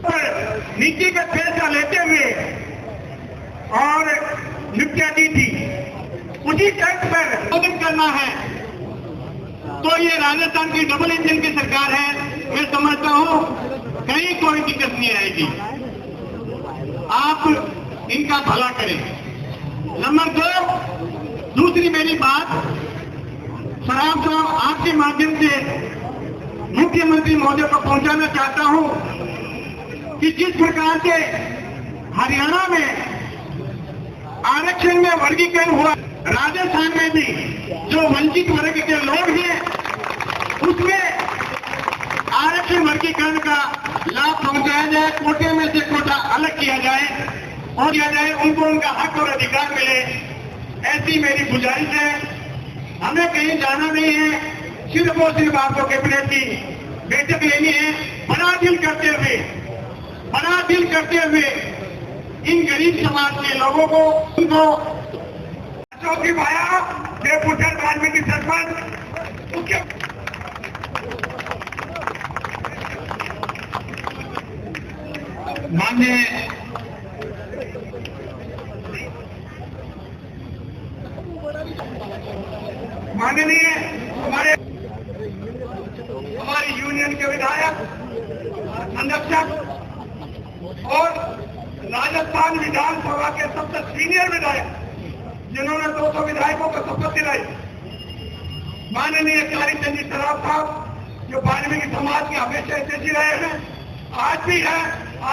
नीतिगत फैसला लेते हुए और नियुक्तियां दी थी, उसी तर्क पर संशोधन करना है तो ये राजस्थान की डबल इंजन की सरकार है। मैं समझता हूं कहीं कोई दिक्कत नहीं आएगी, आप इनका भला करें। नंबर 2, दूसरी मेरी बात सराफ साहब आपके माध्यम से मुख्यमंत्री महोदय को पहुंचाना चाहता हूं कि जिस प्रकार से हरियाणा में आरक्षण में वर्गीकरण हुआ, राजस्थान में भी जो वंचित वर्ग के लोग हैं उसमें आरक्षण वर्गीकरण का लाभ पहुंचाया जाए, कोटे में से कोटा अलग किया जाए और किया जाए, उनको उनका हक और अधिकार मिले, ऐसी मेरी गुजारिश है। हमें कहीं जाना नहीं है, सिर्फ और सिर्फ आपको कैबिनेट की बैठक लेनी है, बड़ा दिल करते हुए इन गरीब समाज के लोगों को उनको चौकी भाया देवपुर वाल्मीकि सरपंच मुख्य माननीय हमारी यूनियन के विधायक संरक्षक और राजस्थान विधानसभा के सबसे सीनियर विधायक जिन्होंने 200 विधायकों को शपथ दिलाई, माननीय कालीचंद जी सराफ साहब जो वाल्मीकि समाज के हमेशा हितैषी रहे हैं, आज भी है।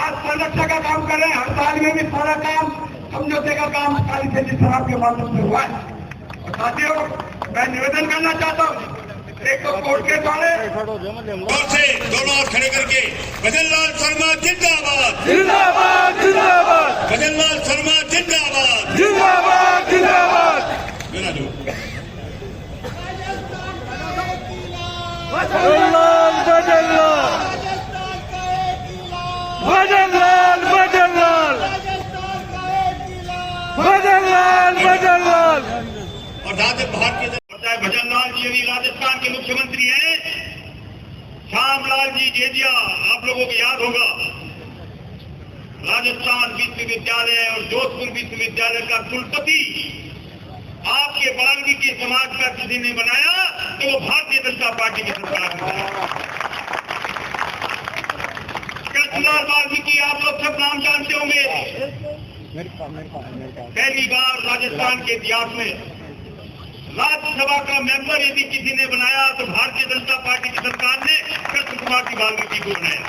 आज संरक्षक का काम कर रहे हैं, हड़ताल में भी सारा काम समझौते का काम कालीचंद जी सराफ के माध्यम से हुआ है। और साथियों, मैं निवेदन करना चाहता हूँ, एक तो कोर्ट के द्वारे से दोनों हाथ खड़े करके भजनलाल शर्मा जिंदाबाद, जिंदाबाद जिंदाबाद, भजनलाल शर्मा जिंदाबाद, जिंदाबाद जिंदाबाद। मेरा जो भजनलाल भजनलाल भजनलाल भजनलाल भजनलाल भजनलाल। और भारतीय भजनलाल जी अभी राजस्थान के मुख्यमंत्री हैं, श्यामलाल जी जेजिया आप लोगों को याद होगा, राजस्थान विश्वविद्यालय और जोधपुर विश्वविद्यालय का कुलपति आपके वाल्मीकि समाज का किसी ने बनाया तो वो भारतीय जनता पार्टी की सरकार में। कृष्णलाल वाल्मीकि आप लोग सब नाम जानते होंगे, पहली बार राजस्थान के इतिहास में राज्यसभा का मेंबर यदि किसी ने बनाया तो भारतीय जनता पार्टी की सरकार ने कृष्ण कुमार जी वाल्मीकि को बनाया।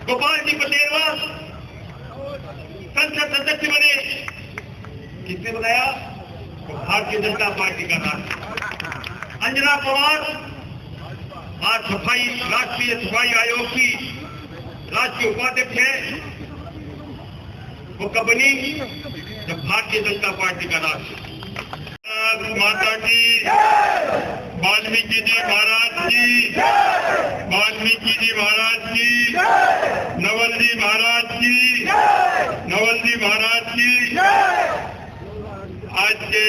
गोपाल जी पटेलवा संसद सदस्य बने, किसने बनाया? तो भारतीय जनता पार्टी का राष्ट्र। अंजना पवार आज राष्ट्रीय सफाई आयोग की राष्ट्रीय उपाध्यक्ष है, वो कब बनी? जब भारतीय जनता पार्टी का राष्ट्र। माता की, वाल्मीकि जी महाराज की, वाल्मीकि जी महाराज की, नवल जी महाराज की, नवल जी महाराज की। आज के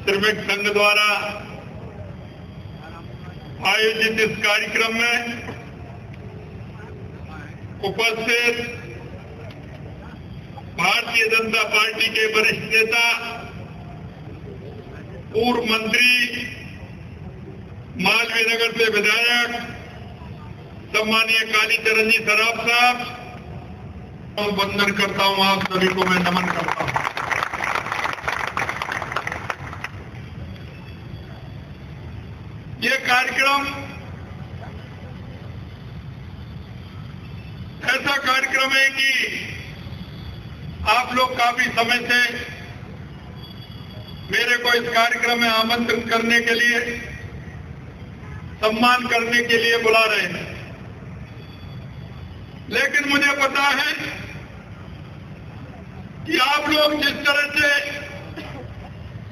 श्रमिक संघ द्वारा आयोजित इस कार्यक्रम में उपस्थित भारतीय जनता पार्टी के वरिष्ठ नेता, पूर्व मंत्री, मालवीय नगर से विधायक सम्मानीय कालीचरण जी सराफ साहब, वंदन करता हूं, आप सभी को मैं नमन करता हूं। ये कार्यक्रम ऐसा कार्यक्रम है कि आप लोग काफी समय से मेरे को इस कार्यक्रम में आमंत्रित करने के लिए, सम्मान करने के लिए बुला रहे हैं, लेकिन मुझे पता है कि आप लोग जिस तरह से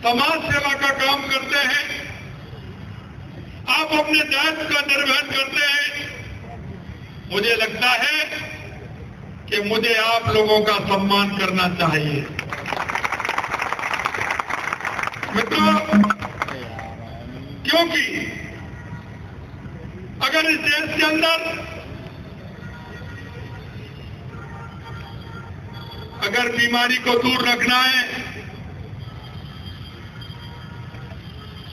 समाज सेवा का काम करते हैं, आप अपने दायित्व का निर्वहन करते हैं, मुझे लगता है कि मुझे आप लोगों का सम्मान करना चाहिए। मित्रों, क्योंकि अगर इस देश के अंदर अगर बीमारी को दूर रखना है,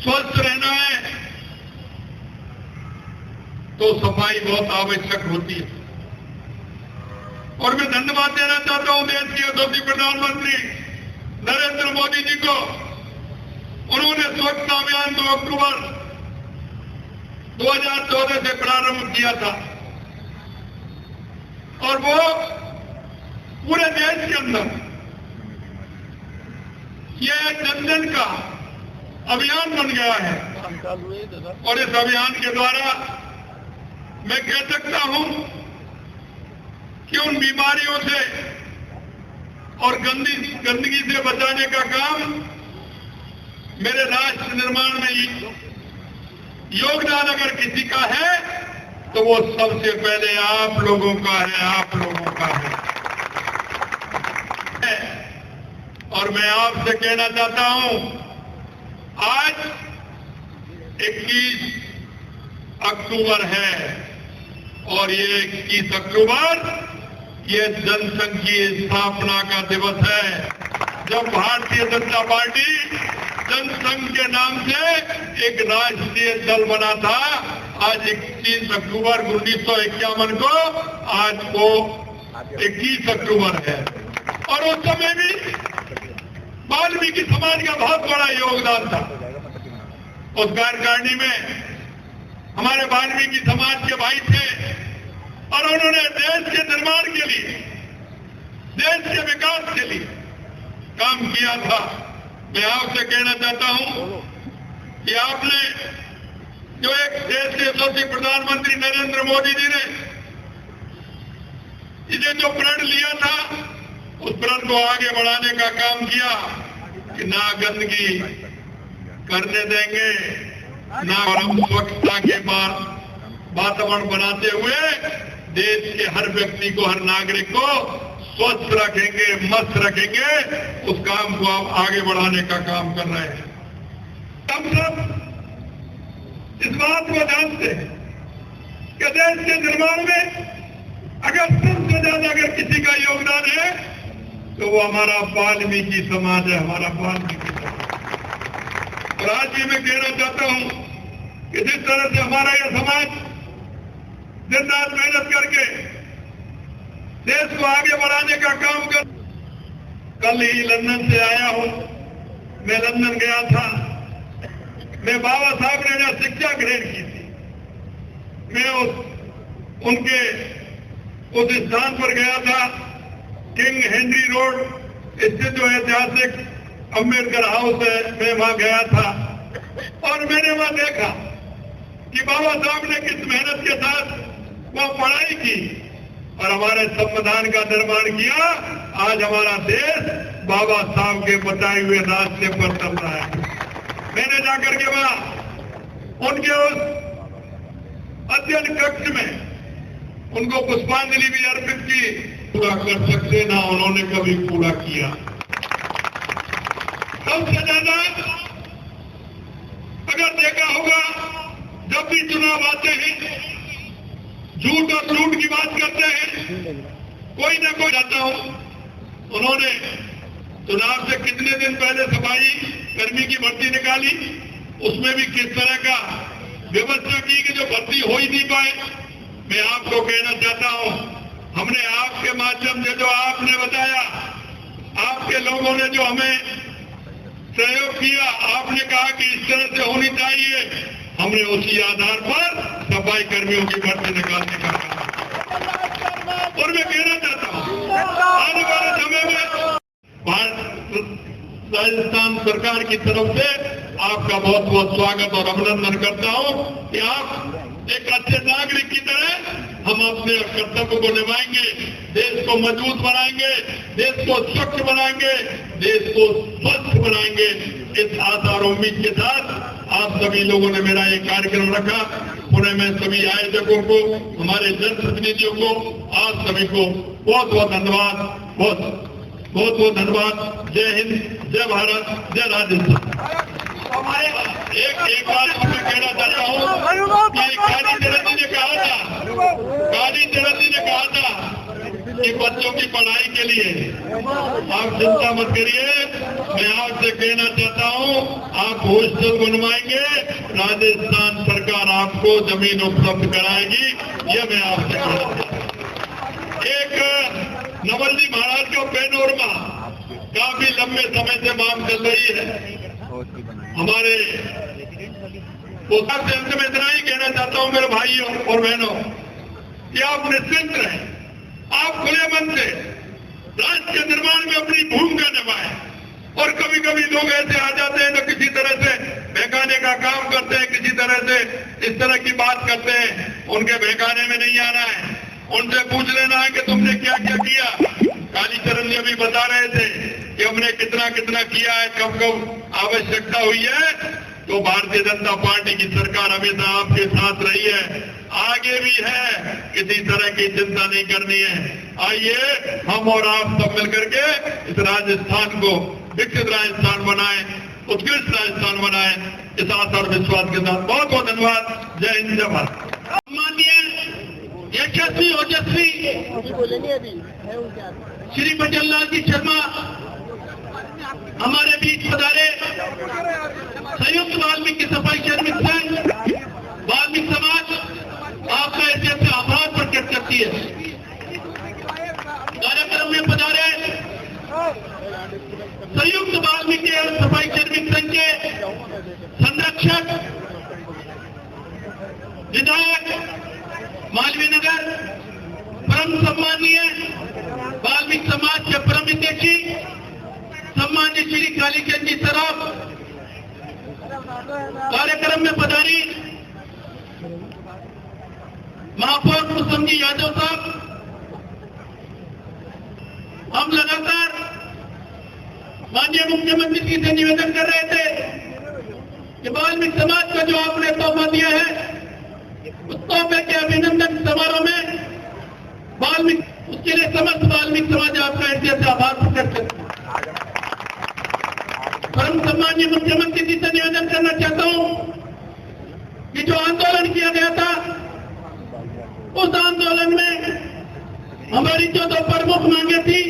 स्वस्थ रहना है, तो सफाई बहुत आवश्यक होती है। और मैं धन्यवाद देना चाहता हूं देश के यशस्वी प्रधानमंत्री नरेंद्र मोदी जी को। उन्होंने स्वच्छता अभियान 2 अक्टूबर 2014 से प्रारंभ किया था और वो पूरे देश के अंदर यह जन-जन का अभियान बन गया है। और इस अभियान के द्वारा मैं कह सकता हूं कि उन बीमारियों से और गंदगी से बचाने का काम मेरे राष्ट्र निर्माण में योगदान अगर किसी का है तो वो सबसे पहले आप लोगों का है, आप लोगों का है। और मैं आपसे कहना चाहता हूं, आज 21 अक्टूबर है और ये 21 अक्टूबर ये जनसंघ की स्थापना का दिवस है, जब भारतीय जनता पार्टी जनसंघ के नाम से एक राष्ट्रीय दल बना था। आज 21 अक्टूबर 1951 को, आज वो 21 अक्टूबर है। और उस समय भी वाल्मीकि समाज का बहुत बड़ा योगदान था। उस कार्यकारिणी में हमारे वाल्मीकि समाज के भाई थे और उन्होंने देश के निर्माण के लिए, देश के विकास के लिए काम किया था। मैं आपसे कहना चाहता हूं कि आपने जो एक देश के यशस्वी प्रधानमंत्री नरेंद्र मोदी जी ने इसे जो प्रण लिया था, उस प्रण को आगे बढ़ाने का काम किया कि ना गंदगी करने देंगे, ना हम स्वच्छता के बाद वातावरण बनाते हुए देश के हर व्यक्ति को, हर नागरिक को स्वस्थ रखेंगे, मस्त रखेंगे। उस काम को आप आगे बढ़ाने का काम कर रहे हैं। हम सब इस बात को जानते हैं कि देश के निर्माण में अगर सबसे ज्यादा अगर किसी का योगदान है तो वो हमारा वाल्मीकि समाज है, हमारा वाल्मीकि समाज। और आज भी मैं कहना चाहता हूं कि जिस तरह से हमारा यह समाज दिन रात मेहनत करके देश को आगे बढ़ाने का काम कर, कल ही लंदन से आया हूं, मैं लंदन गया था, मैं बाबा साहब ने जहां शिक्षा ग्रहण की थी, मैं उनके उस स्थान पर गया था, किंग हेनरी रोड स्थित जो ऐतिहासिक अम्बेडकर हाउस है, मैं वहां गया था और मैंने वहां देखा कि बाबा साहब ने किस मेहनत के साथ वह पढ़ाई की और हमारे संविधान का निर्माण किया। आज हमारा देश बाबा साहब के बताए हुए रास्ते पर चल रहा है। मैंने जाकर के वहां उनके उस अध्ययन कक्ष में उनको पुष्पांजलि भी अर्पित की। पूरा कर सकते ना उन्होंने कभी पूरा किया। सबसे ज्यादा अगर देखा होगा, जब भी चुनाव आते हैं झूठ और लूट की बात करते हैं, कोई ना कोई जाता हूं। उन्होंने चुनाव से कितने दिन पहले सफाई कर्मी की भर्ती निकाली, उसमें भी किस तरह का व्यवस्था की कि जो भर्ती हो ही नहीं पाए। मैं आपको कहना चाहता हूं, हमने आपके माध्यम से जो आपने बताया, आपके लोगों ने जो हमें सहयोग किया, आपने कहा कि इस तरह से होनी चाहिए, हमने उसी आधार पर सफाई कर्मियों की भर्ती निकालने का काम। और मैं कहना चाहता हूं, आने वाले समय में राजस्थान सरकार की तरफ से आपका बहुत बहुत स्वागत और अभिनंदन करता हूं कि आप एक अच्छे नागरिक की तरह हम अपने कर्तव्य को निभाएंगे, देश को मजबूत बनाएंगे, देश को स्वच्छ बनाएंगे, देश को स्वस्थ बनाएंगे। इस आशा और उम्मीद के साथ आप सभी लोगों ने मेरा ये कार्यक्रम रखा। पुणे में सभी आयोजकों को, हमारे जनप्रतिनिधियों को, आप सभी को बहुत बहुत धन्यवाद, बहुत बहुत धन्यवाद। जय हिंद, जय भारत, जय राजस्थान। एक बात मैं कहना चाहता हूँ कि चटर्जी ने कहा था कि बच्चों की पढ़ाई के लिए आप चिंता मत करिए। मैं आपसे कहना चाहता हूं, आप हॉस्टल बनवाएंगे, राजस्थान सरकार आपको जमीन उपलब्ध कराएगी, ये मैं आपसे कहना चाहता हूं। एक नवल जी महाराज को पैनोरमा काफी लंबे समय से मांग चल रही है हमारे। उसका अंत में इतना ही कहना चाहता हूं मेरे भाइयों और बहनों कि आप निश्चिंत रहें, आप खुले मन से राष्ट्र के निर्माण में अपनी भूमिका निभाएं। और कभी कभी लोग ऐसे आ जाते हैं जो किसी तरह से बहकाने का काम करते हैं, किसी तरह से इस तरह की बात करते हैं। उनके बहकाने में नहीं आना है, उनसे पूछ लेना है कि तुमने क्या क्या किया। कालीचरण जी अभी बता रहे थे कि हमने कितना कितना किया है, कब कब आवश्यकता हुई है। तो भारतीय जनता पार्टी की सरकार हमेशा आपके साथ रही है, आगे भी है, किसी तरह की चिंता नहीं करनी है। आइए हम और आप सब मिलकर के इस राजस्थान को विकसित राजस्थान बनाएं, उत्कृष्ट राजस्थान बनाएं। इस आशा और विश्वास के साथ बहुत बहुत धन्यवाद। जय हिंद, जय भारत। माननीय यशस्वी ओजस्वी श्री भजनलाल जी शर्मा हमारे बीच पधारे। संयुक्त वाल्मीकि सफाई श्रमिक संघ वाल्मीकि समाज आपका ऐसे आभार प्रकट करती है। कार्यक्रम में पधारे संयुक्त वाल्मीकि सफाई श्रमिक संघ के संरक्षक विधायक मालवीय नगर, परम सम्मानीय वाल्मीकि समाज के परम हितैषी सम्मान्य श्री कालीचंद जी सराफ कार्यक्रम में पधारी। महापौर कुसुम जी यादव साहब, हम लगातार माननीय मुख्यमंत्री जी से निवेदन कर रहे थे कि वाल्मीकि समाज को जो आपने तोहफा दिया है, उस तोहफे के अभिनंदन समारोह में वाल्मीकि उसके लिए समस्त वाल्मीकि समाज आपका ऐसे आभार प्रकट करता है। परम सम्मान्य मुख्यमंत्री जी से निवेदन करना चाहता हूं कि जो आंदोलन किया गया था, उस आंदोलन में हमारी जो दो प्रमुख मांगे थी,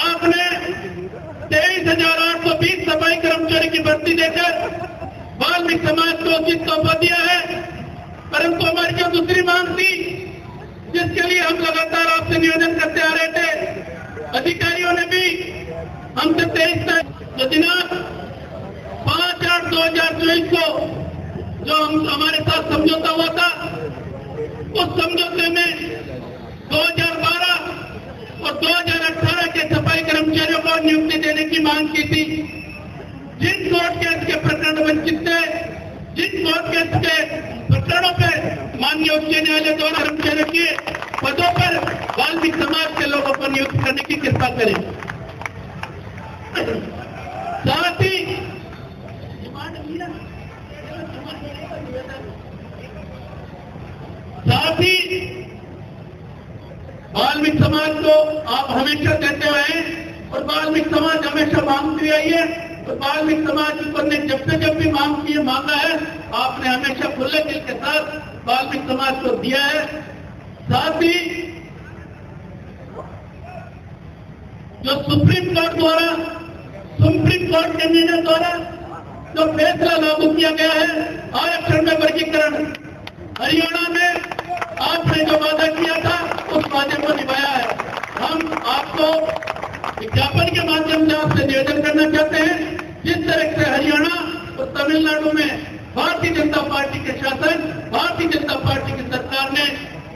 आपने 23,820 सफाई कर्मचारी की भर्ती देकर वाल्मीकि समाज को उचित तोहफा दिया है। परंतु हमारी जो दूसरी मांग थी, जिसके लिए हम लगातार आपसे निवेदन करते आ रहे थे, अधिकारियों ने भी हमसे 23 दिनांक 5/8/2024 को जो हमारे साथ समझौता हुआ था, उस समझौते में 2012 और 2018 के सफाई कर्मचारियों को नियुक्ति देने की मांग की थी। जिन कोर्ट केस के प्रकरण वंचित थे, जिन कोर्ट केस के प्रकरणों पर माननीय उच्च न्यायालय द्वारा कर्मचारियों के पदों पर वाल्मीकि समाज के लोगों को नियुक्त करने की कृपा करें। साथ ही वाल्मीकि समाज को आप हमेशा देते हुए हैं और वाल्मीकि समाज हमेशा मांगती आई है। और वाल्मीकि समाज ने जब भी मांगा है, आपने हमेशा खुले दिल के साथ वाल्मीकि समाज को दिया है। साथ ही जो सुप्रीम कोर्ट के निर्णय द्वारा जो फैसला लागू किया गया है, आरक्षण में वर्गीकरण, हरियाणा में आपने जो वादा किया था, उस वादे को निभाया है। हम आपको विज्ञापन के माध्यम से आपसे निवेदन करना चाहते हैं, जिस तरह से हरियाणा और तमिलनाडु में भारतीय जनता पार्टी के शासन, भारतीय जनता पार्टी की सरकार ने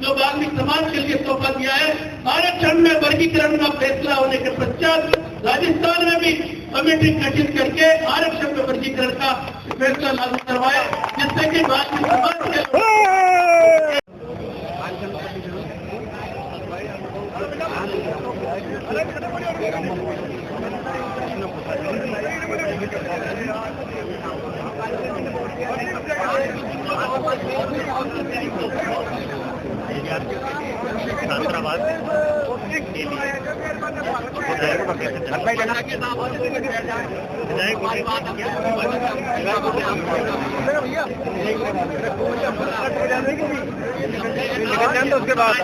जो वाल्मीकि समाज के लिए तोहफा दिया है, आरक्षण में वर्गीकरण का फैसला होने के पश्चात राजस्थान में भी कमेटी गठित करके आरक्षण में वर्गीकरण का फैसला लागू करवाए, जिससे कि वाल्मीकि समाज के उसके बाद